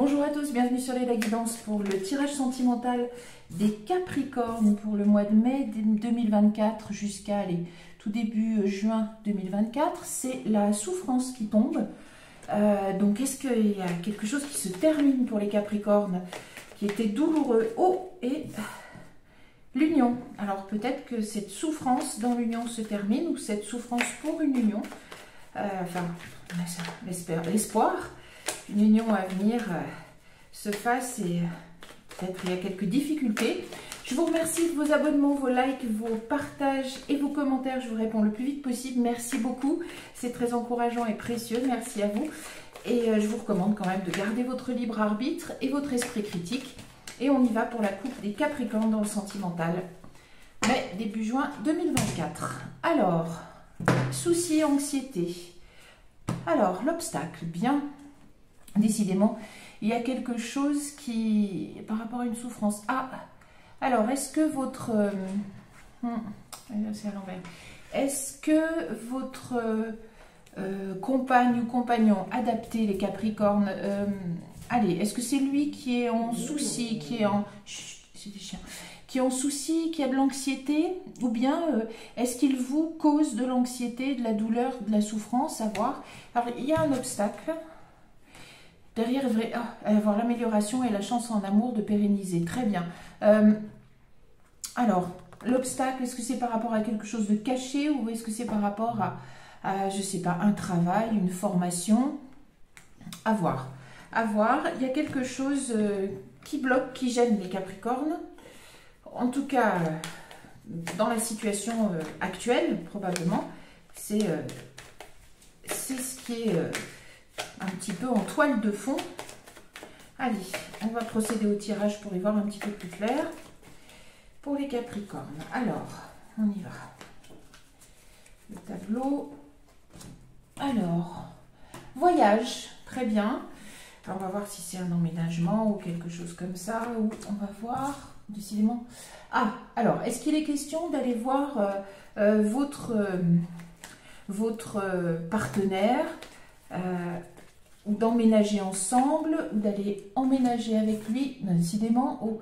Bonjour à tous, bienvenue sur les guidance pour le tirage sentimental des Capricornes pour le mois de mai 2024 jusqu'à tout début juin 2024. C'est la souffrance qui tombe. Donc est-ce qu'il y a quelque chose qui se termine pour les Capricornes qui était douloureux? Oh, et l'union. Alors peut-être que cette souffrance dans l'union se termine ou cette souffrance pour une union. L'espoir qu'une union à venir se fasse et peut-être il y a quelques difficultés. Je vous remercie de vos abonnements, vos likes, vos partages et vos commentaires. Je vous réponds le plus vite possible. Merci beaucoup. C'est très encourageant et précieux. Merci à vous. Et je vous recommande quand même de garder votre libre arbitre et votre esprit critique. Et on y va pour la coupe des Capricornes dans le sentimental. Mais début juin 2024. Alors, soucis et anxiété. Alors, l'obstacle, bien. Décidément, il y a quelque chose qui, par rapport à une souffrance. Ah, alors, est-ce que votre... c'est à l'envers. Est-ce que votre compagne ou compagnon adapté, les Capricornes, allez, est-ce que c'est lui qui est en souci, qui est en... C'est des chiens. Qui est en souci, qui a de l'anxiété, ou bien est-ce qu'il vous cause de l'anxiété, de la douleur, de la souffrance, à voir. Alors, il y a un obstacle. Derrière, il devrait avoir l'amélioration et la chance en amour de pérenniser. Très bien. Alors, l'obstacle, est-ce que c'est par rapport à quelque chose de caché ou est-ce que c'est par rapport à je ne sais pas, un travail, une formation? À voir. À voir. Il y a quelque chose qui bloque, qui gêne les Capricornes. En tout cas, dans la situation actuelle, probablement, c'est ce qui est un petit peu en toile de fond. Allez, on va procéder au tirage pour y voir un petit peu plus clair. Pour les Capricornes, alors, on y va. Le tableau. Alors, voyage, très bien. Alors, on va voir si c'est un emménagement ou quelque chose comme ça. Ou on va voir, décidément. Ah, alors, est-ce qu'il est question d'aller voir votre partenaire ou d'emménager ensemble ou d'aller emménager avec lui? Décidément,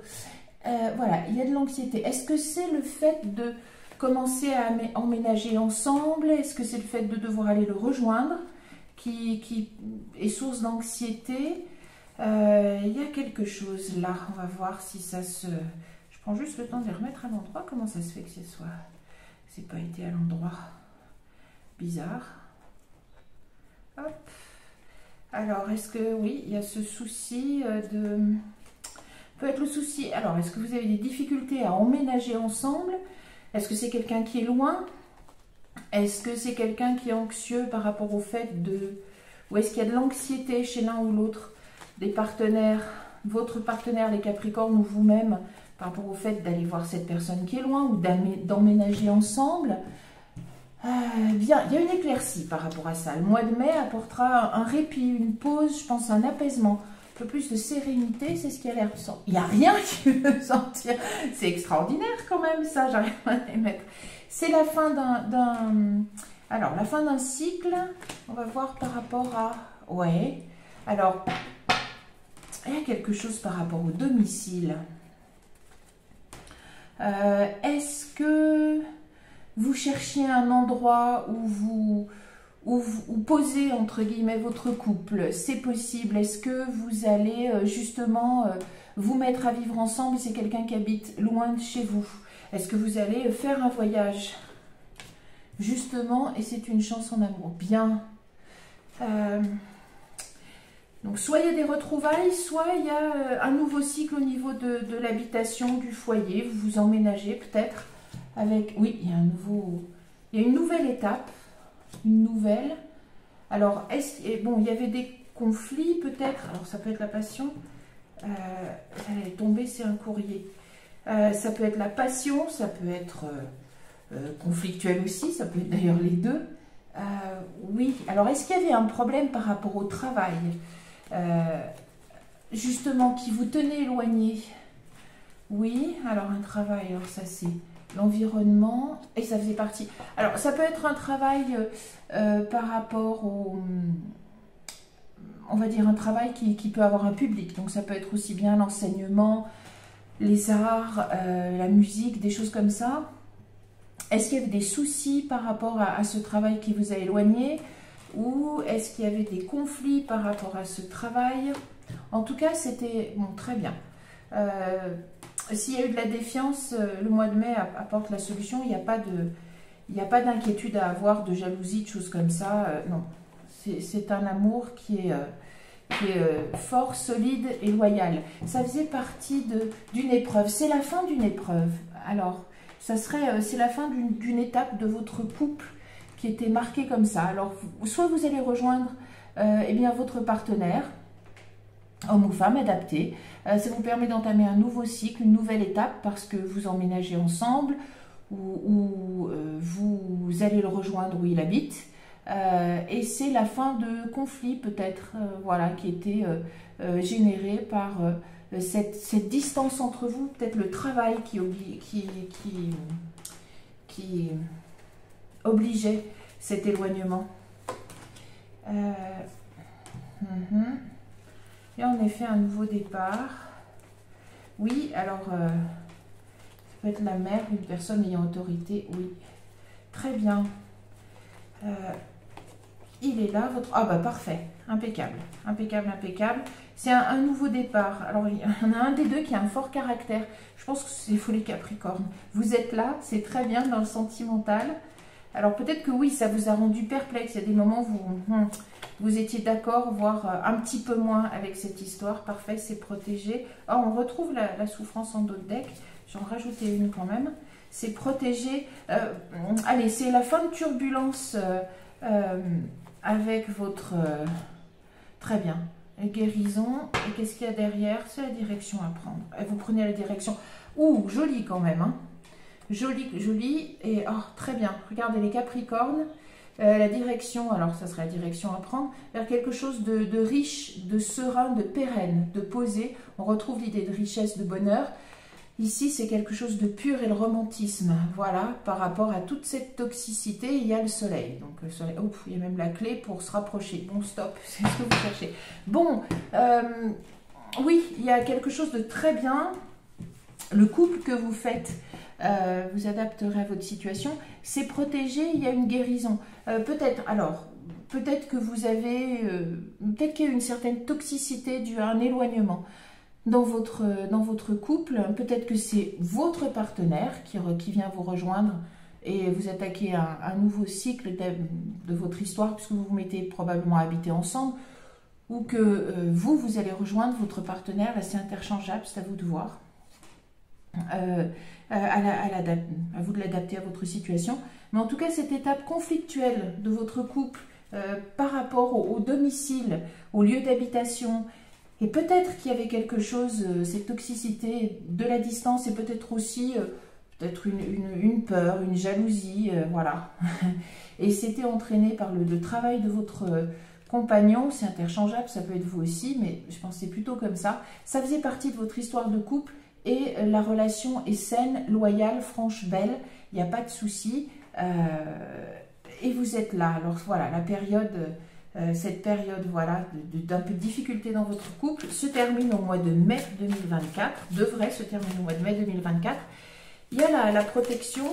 voilà, il y a de l'anxiété. Est-ce que c'est le fait de commencer à emménager ensemble? Est-ce que c'est le fait de devoir aller le rejoindre qui est source d'anxiété? Il y a quelque chose là. On va voir si ça se... Je prends juste le temps de les remettre à l'endroit. Comment ça se fait que c'est pas été à l'endroit? Bizarre. Hop. Alors, est-ce que... Oui, il y a ce souci de... Peut être le souci... Alors, est-ce que vous avez des difficultés à emménager ensemble? Est-ce que c'est quelqu'un qui est loin? Est-ce que c'est quelqu'un qui est anxieux par rapport au fait de... Ou est-ce qu'il y a de l'anxiété chez l'un ou l'autre des partenaires, votre partenaire, les Capricornes, ou vous-même, par rapport au fait d'aller voir cette personne qui est loin ou d'emménager ensemble? Bien, il y a une éclaircie par rapport à ça. Le mois de mai apportera un répit, une pause, je pense un apaisement, un peu plus de sérénité, c'est ce qui a l'air de sortir. Il n'y a rien qui veut sortir. C'est extraordinaire quand même ça, j'arrive à les mettre. C'est la fin alors, la fin d'un cycle, on va voir par rapport à... Ouais, alors, il y a quelque chose par rapport au domicile. Est-ce que vous cherchiez un endroit où vous posez, entre guillemets, votre couple? C'est possible. Est-ce que vous allez justement vous mettre à vivre ensemble? C'est quelqu'un qui habite loin de chez vous. Est-ce que vous allez faire un voyage? Justement, et c'est une chance en amour. Bien. Donc, soit il y a des retrouvailles, soit il y a un nouveau cycle au niveau de l'habitation, du foyer. Vous vous emménagez peut-être avec... Oui, il y a une nouvelle étape. Une nouvelle. Alors, bon, il y avait des conflits peut-être. Alors, ça peut être la passion. Elle est tombée, c'est un courrier. Ça peut être la passion, ça peut être conflictuel aussi, ça peut être d'ailleurs les deux. Oui, alors est-ce qu'il y avait un problème par rapport au travail, justement, qui vous tenait éloigné? Oui, alors un travail, alors ça c'est l'environnement, et ça faisait partie. Alors ça peut être un travail par rapport au... on va dire, un travail qui peut avoir un public. Donc ça peut être aussi bien l'enseignement, les arts, la musique, des choses comme ça. Est-ce qu'il y avait des soucis par rapport à ce travail qui vous a éloigné? Ou est-ce qu'il y avait des conflits par rapport à ce travail? En tout cas, c'était bon, très bien. S'il y a eu de la défiance, le mois de mai apporte la solution. Il n'y a pas d'inquiétude à avoir, de jalousie, de choses comme ça. Non, c'est un amour qui est fort, solide et loyal. Ça faisait partie d'une épreuve. C'est la fin d'une épreuve. Alors, c'est la fin d'une étape de votre couple qui était marquée comme ça. Alors, soit vous allez rejoindre eh bien, votre partenaire, homme ou femme, adapté. Ça vous permet d'entamer un nouveau cycle, une nouvelle étape, parce que vous emménagez ensemble, ou vous allez le rejoindre où il habite. Et c'est la fin de conflits peut-être, voilà, qui était généré par cette distance entre vous, peut-être le travail qui obligeait cet éloignement. Et en effet, un nouveau départ. Oui, alors, ça peut être la mère, une personne ayant autorité, oui. Très bien. Il est là, votre... Ah bah parfait, impeccable, impeccable, impeccable. C'est un nouveau départ. Alors, il y en a un des deux qui a un fort caractère. Je pense que c'est faut les Capricornes. Vous êtes là, c'est très bien dans le sentimental. Alors, peut-être que oui, ça vous a rendu perplexe. Il y a des moments où vous étiez d'accord, voire un petit peu moins avec cette histoire. Parfait, c'est protégé. Oh, on retrouve la souffrance en dos de deck. J'en rajoutais une quand même. C'est protégé. Allez, c'est la fin de turbulence avec votre... très bien. Guérison. Et qu'est-ce qu'il y a derrière? C'est la direction à prendre. Et vous prenez la direction. Ouh, joli quand même. Hein. Joli, joli. Et oh, très bien. Regardez les Capricornes. La direction, alors ça serait la direction à prendre, vers quelque chose de riche, de serein, de pérenne, de posé. On retrouve l'idée de richesse, de bonheur. Ici, c'est quelque chose de pur et le romantisme. Voilà, par rapport à toute cette toxicité, il y a le soleil. Donc, le soleil, oh, il y a même la clé pour se rapprocher. Bon, stop, c'est ce que vous cherchez. Bon, oui, il y a quelque chose de très bien. Le couple que vous faites, vous adapterez à votre situation. C'est protégé, il y a une guérison. Peut-être, alors, peut-être que vous avez, peut-être qu'il y a une certaine toxicité due à un éloignement dans votre couple. Peut-être que c'est votre partenaire qui vient vous rejoindre et vous attaquez un nouveau cycle de votre histoire, puisque vous vous mettez probablement à habiter ensemble, ou que vous allez rejoindre votre partenaire. Là, c'est interchangeable, c'est à vous de voir. À vous de l'adapter à votre situation. Mais en tout cas, cette étape conflictuelle de votre couple par rapport au domicile, au lieu d'habitation, et peut-être qu'il y avait quelque chose, cette toxicité de la distance, et peut-être aussi peut-être une peur, une jalousie, voilà. Et c'était entraîné par le travail de votre compagnon. C'est interchangeable, ça peut être vous aussi, mais je pense que c'est plutôt comme ça. Ça faisait partie de votre histoire de couple, et la relation est saine, loyale, franche, belle, il n'y a pas de souci. Et vous êtes là. Alors voilà, la période... cette période, voilà, d'un peu de difficulté dans votre couple se termine au mois de mai 2024, devrait se terminer au mois de mai 2024. Il y a la protection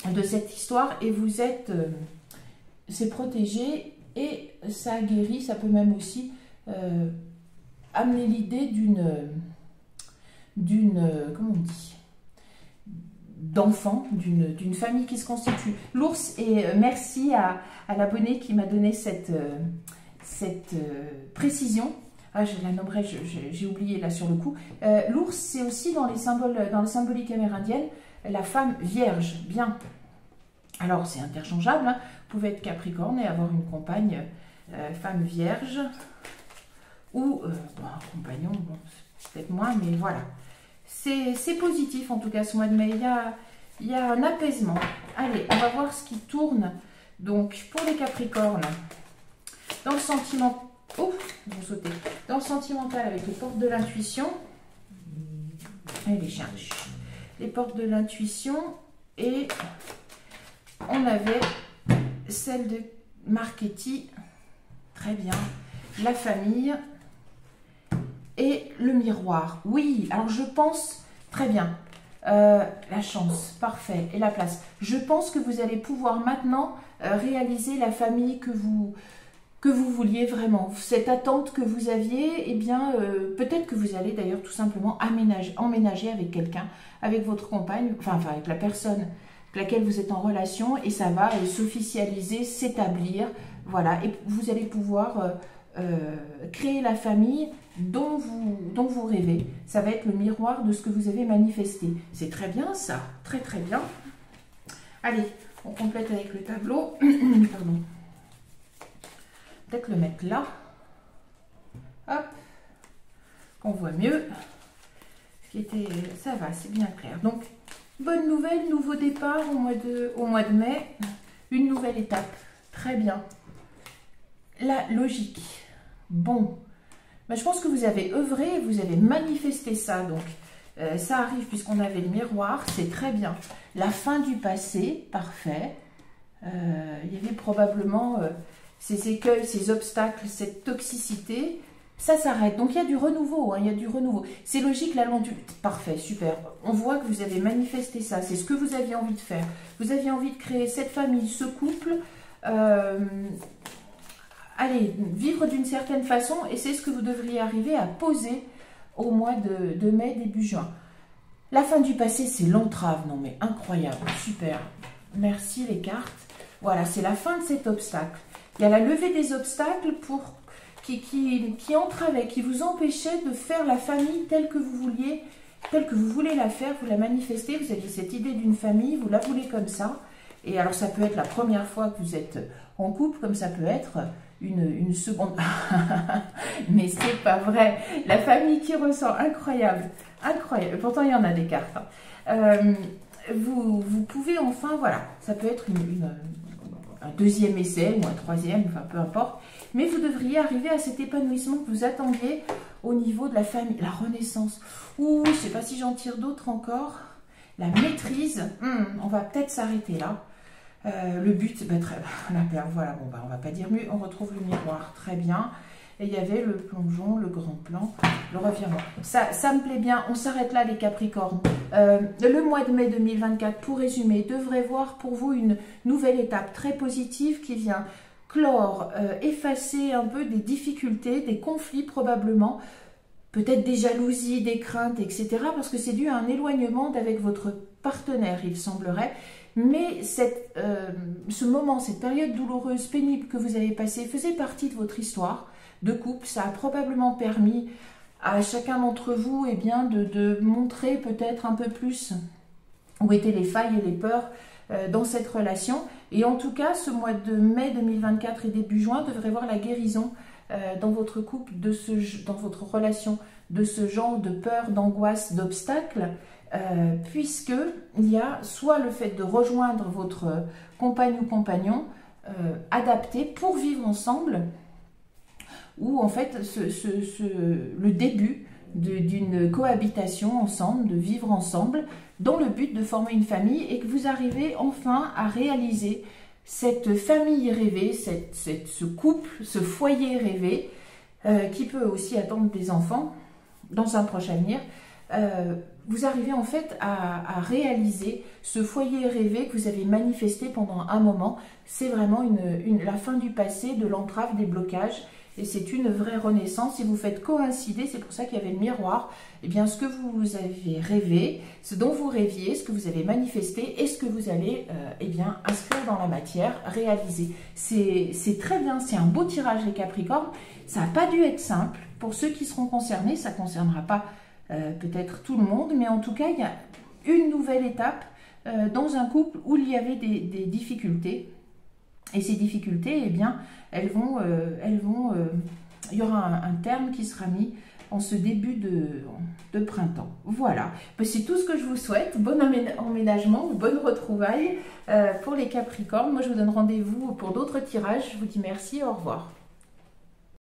de cette histoire, et vous êtes, c'est protégé, et ça guérit. Ça peut même aussi amener l'idée comment on dit, d'enfants, d'une famille qui se constitue. L'ours, et merci à l'abonné qui m'a donné cette précision. Ah, je la nommerai, j'ai oublié là sur le coup. L'ours, c'est aussi dans les symboles, dans la symbolique amérindienne, la femme vierge. Bien. Alors, c'est interchangeable. Hein. Vous pouvez être Capricorne et avoir une compagne femme vierge. Ou bon, un compagnon, bon, peut-être moins, mais voilà. C'est positif en tout cas ce mois de mai. Il y a un apaisement. Allez, on va voir ce qui tourne. Donc, pour les Capricornes, dans le sentiment... Oh, vous sautez. Dans le sentimental, avec les portes de l'intuition. Et les chiens. Les portes de l'intuition. Et on avait celle de Marchetti. Très bien. la famille et le miroir. Oui, alors je pense, très bien, la chance, parfait, et la place. Je pense que vous allez pouvoir maintenant réaliser la famille que vous vouliez vraiment. Cette attente que vous aviez, eh bien, peut-être que vous allez d'ailleurs tout simplement emménager avec quelqu'un, avec votre compagne, enfin avec la personne avec laquelle vous êtes en relation, et ça va s'officialiser, s'établir, voilà, et vous allez pouvoir créer la famille dont vous rêvez. Ça va être le miroir de ce que vous avez manifesté. C'est très bien ça, très très bien. Allez, on complète avec le tableau. Pardon. Peut-être le mettre là. Hop, qu'on voit mieux. Ça va, c'est bien clair. Donc, bonne nouvelle, nouveau départ au mois de mai. Une nouvelle étape. Très bien. La logique. Bon. Ben, je pense que vous avez œuvré, vous avez manifesté ça. Donc, ça arrive puisqu'on avait le miroir. C'est très bien. La fin du passé. Parfait. Il y avait probablement ces écueils, ces obstacles, cette toxicité. Ça s'arrête. Donc, il y a du renouveau. Hein, il y a du renouveau. C'est logique, la longue... Parfait, super. On voit que vous avez manifesté ça. C'est ce que vous aviez envie de faire. Vous aviez envie de créer cette famille, ce couple. Allez, vivre d'une certaine façon, et c'est ce que vous devriez arriver à poser au mois de mai, début juin. La fin du passé, c'est l'entrave. Non mais incroyable, super. Merci les cartes. Voilà, c'est la fin de cet obstacle. Il y a la levée des obstacles qui entravaient, qui vous empêchaient de faire la famille telle que vous vouliez, telle que vous voulez la faire, vous la manifestez, vous avez cette idée d'une famille, vous la voulez comme ça. Et alors ça peut être la première fois que vous êtes en couple, comme ça peut être une seconde. Mais c'est pas vrai. La famille qui ressort, incroyable. Incroyable. Pourtant, il y en a des cartes. Hein. Vous pouvez enfin, voilà, ça peut être un deuxième essai ou un troisième, enfin peu importe. Mais vous devriez arriver à cet épanouissement que vous attendiez au niveau de la famille. La renaissance. Ouh, je ne sais pas si j'en tire d'autres encore. La maîtrise. On va peut-être s'arrêter là. Le but, ben, la perle, voilà, bon, ben, on va pas dire mieux, on retrouve le miroir, très bien. Et il y avait le plongeon, le grand plan, le revirement. Ça me plaît bien, on s'arrête là les Capricornes. Le mois de mai 2024, pour résumer, devrait voir pour vous une nouvelle étape très positive qui vient clore, effacer un peu des difficultés, des conflits probablement, peut-être des jalousies, des craintes, etc. Parce que c'est dû à un éloignement d'avec votre partenaire, il semblerait. Mais ce moment, cette période douloureuse, pénible que vous avez passée faisait partie de votre histoire de couple. Ça a probablement permis à chacun d'entre vous eh bien, de montrer peut-être un peu plus où étaient les failles et les peurs dans cette relation. Et en tout cas, ce mois de mai 2024 et début juin devrait voir la guérison dans votre couple, dans votre relation, de ce genre de peur, d'angoisse, d'obstacles. Puisque il y a soit le fait de rejoindre votre compagne ou compagnon adapté pour vivre ensemble, ou en fait le début d'une cohabitation ensemble, de vivre ensemble, dans le but de former une famille, et que vous arrivez enfin à réaliser cette famille rêvée, ce couple, ce foyer rêvé, qui peut aussi attendre des enfants dans un proche avenir. Vous arrivez en fait à réaliser ce foyer rêvé que vous avez manifesté pendant un moment. C'est vraiment la fin du passé, de l'entrave, des blocages. Et c'est une vraie renaissance. Si vous faites coïncider, c'est pour ça qu'il y avait le miroir, eh bien ce que vous avez rêvé, ce dont vous rêviez, ce que vous avez manifesté et ce que vous allez eh bien, inscrire dans la matière, réaliser. C'est très bien, c'est un beau tirage les Capricornes. Ça n'a pas dû être simple. Pour ceux qui seront concernés, ça ne concernera pas peut-être tout le monde, mais en tout cas, il y a une nouvelle étape dans un couple où il y avait des difficultés. Et ces difficultés, eh bien, il y aura un terme qui sera mis en ce début de printemps. Voilà, c'est tout ce que je vous souhaite. Bon emménagement, bonne retrouvaille pour les Capricornes. Moi, je vous donne rendez-vous pour d'autres tirages. Je vous dis merci, au revoir.